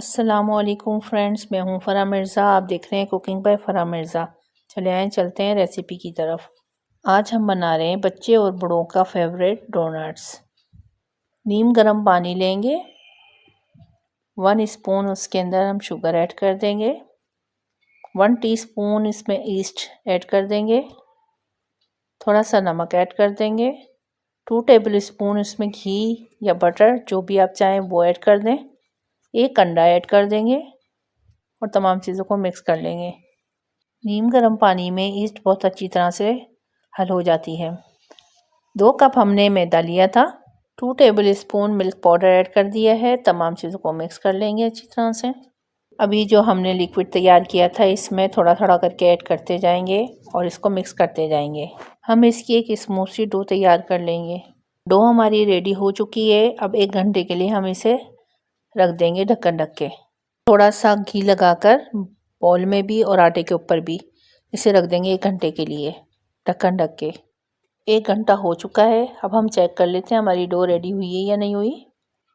अस्सलामुअलैकुम फ्रेंड्स, मैं हूं फ़रा मिर्ज़ा। आप देख रहे हैं कुकिंग बाय फ़रा मिर्ज़ा। चले आए चलते हैं रेसिपी की तरफ। आज हम बना रहे हैं बच्चे और बड़ों का फेवरेट डोनट्स। नीम गर्म पानी लेंगे, 1 स्पून उसके अंदर हम शुगर ऐड कर देंगे, 1 टीस्पून इसमें ईस्ट ऐड कर देंगे, थोड़ा सा नमक ऐड कर देंगे, 2 टेबल स्पून इसमें घी या बटर जो भी आप चाहें वो ऐड कर दें, 1 अंडा ऐड कर देंगे और तमाम चीज़ों को मिक्स कर लेंगे। नीम गर्म पानी में ईस्ट बहुत अच्छी तरह से हल हो जाती है। 2 कप हमने मैदा लिया था, 2 table spoon milk powder add कर दिया है। तमाम चीज़ों को मिक्स कर लेंगे अच्छी तरह से। अभी जो हमने लिक्विड तैयार किया था इसमें थोड़ा थोड़ा करके ऐड करते जाएंगे और इसको मिक्स करते जाएंगे। हम इसकी एक स्मूथ सी डो तैयार कर लेंगे। डो हमारी रेडी हो चुकी है। अब 1 घंटे के लिए हम इसे रख देंगे ढक्कन ढक के। थोड़ा सा घी लगाकर बॉल में भी और आटे के ऊपर भी इसे रख देंगे 1 घंटे के लिए ढक्कन ढक के। 1 घंटा हो चुका है। अब हम चेक कर लेते हैं हमारी डो रेडी हुई है या नहीं हुई।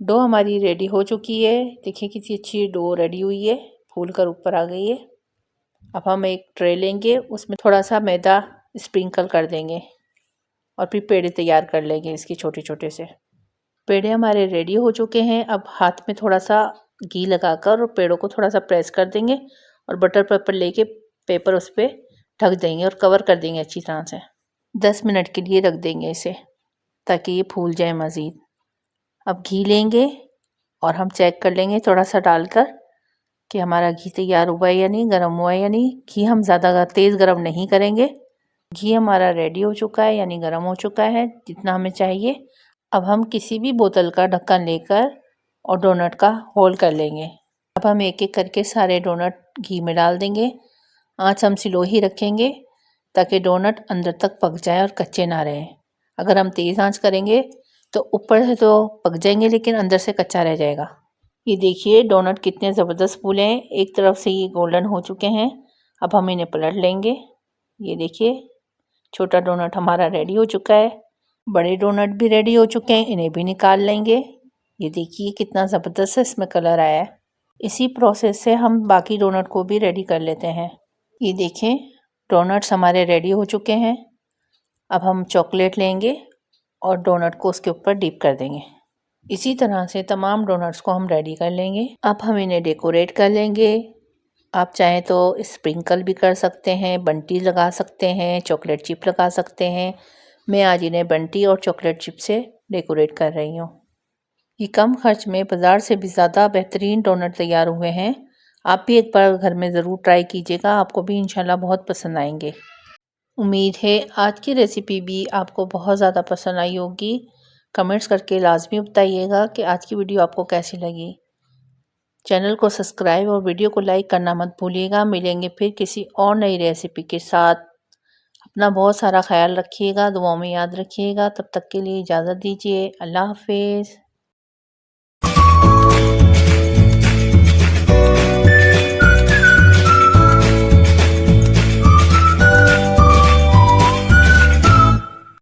डो हमारी रेडी हो चुकी है। देखिए कितनी अच्छी डो रेडी हुई है, फूल कर ऊपर आ गई है। अब हम एक ट्रे लेंगे, उसमें थोड़ा सा मैदा स्प्रिंकल कर देंगे और फिर पेड़े तैयार कर लेंगे इसके छोटे छोटे से। पेड़े हमारे रेडी हो चुके हैं। अब हाथ में थोड़ा सा घी लगाकर और पेड़ों को थोड़ा सा प्रेस कर देंगे और बटर पेपर लेके पेपर उस पर ढक देंगे और कवर कर देंगे अच्छी तरह से। 10 मिनट के लिए रख देंगे इसे ताकि ये फूल जाए मज़ीद। अब घी लेंगे और हम चेक कर लेंगे थोड़ा सा डालकर कि हमारा घी तैयार हुआ है या नहीं, गर्म हुआ है या नहीं। घी हम ज़्यादा तेज़ गर्म नहीं करेंगे। घी हमारा रेडी हो चुका है यानी गर्म हो चुका है जितना हमें चाहिए। अब हम किसी भी बोतल का ढक्कन लेकर और डोनट का होल कर लेंगे। अब हम एक एक करके सारे डोनट घी में डाल देंगे। आँच हम स्लो ही रखेंगे ताकि डोनट अंदर तक पक जाए और कच्चे ना रहें। अगर हम तेज़ आँच करेंगे तो ऊपर से तो पक जाएंगे लेकिन अंदर से कच्चा रह जाएगा। ये देखिए डोनट कितने ज़बरदस्त फूले हैं। एक तरफ से ये गोल्डन हो चुके हैं। अब हम इन्हें पलट लेंगे। ये देखिए छोटा डोनट हमारा रेडी हो चुका है। बड़े डोनट भी रेडी हो चुके हैं, इन्हें भी निकाल लेंगे। ये देखिए कितना ज़बरदस्त इसमें कलर आया है। इसी प्रोसेस से हम बाकी डोनट को भी रेडी कर लेते हैं। ये देखें डोनट्स हमारे रेडी हो चुके हैं। अब हम चॉकलेट लेंगे और डोनट को उसके ऊपर डिप कर देंगे। इसी तरह से तमाम डोनट्स को हम रेडी कर लेंगे। अब हम इन्हें डेकोरेट कर लेंगे। आप चाहें तो स्प्रिंकल भी कर सकते हैं, बंटी लगा सकते हैं, चॉकलेट चिप लगा सकते हैं। मैं आज इन्हें बंटी और चॉकलेट चिप से डेकोरेट कर रही हूँ। ये कम खर्च में बाज़ार से भी ज़्यादा बेहतरीन डोनट तैयार हुए हैं। आप भी एक बार घर में ज़रूर ट्राई कीजिएगा, आपको भी इंशाल्लाह बहुत पसंद आएंगे। उम्मीद है आज की रेसिपी भी आपको बहुत ज़्यादा पसंद आई होगी। कमेंट्स करके लाजमी बताइएगा कि आज की वीडियो आपको कैसी लगी। चैनल को सब्सक्राइब और वीडियो को लाइक करना मत भूलिएगा। मिलेंगे फिर किसी और नई रेसिपी के साथ। अपना बहुत सारा ख्याल रखिएगा, दुआओं में याद रखिएगा। तब तक के लिए इजाज़त दीजिए। अल्लाह हाफिज़।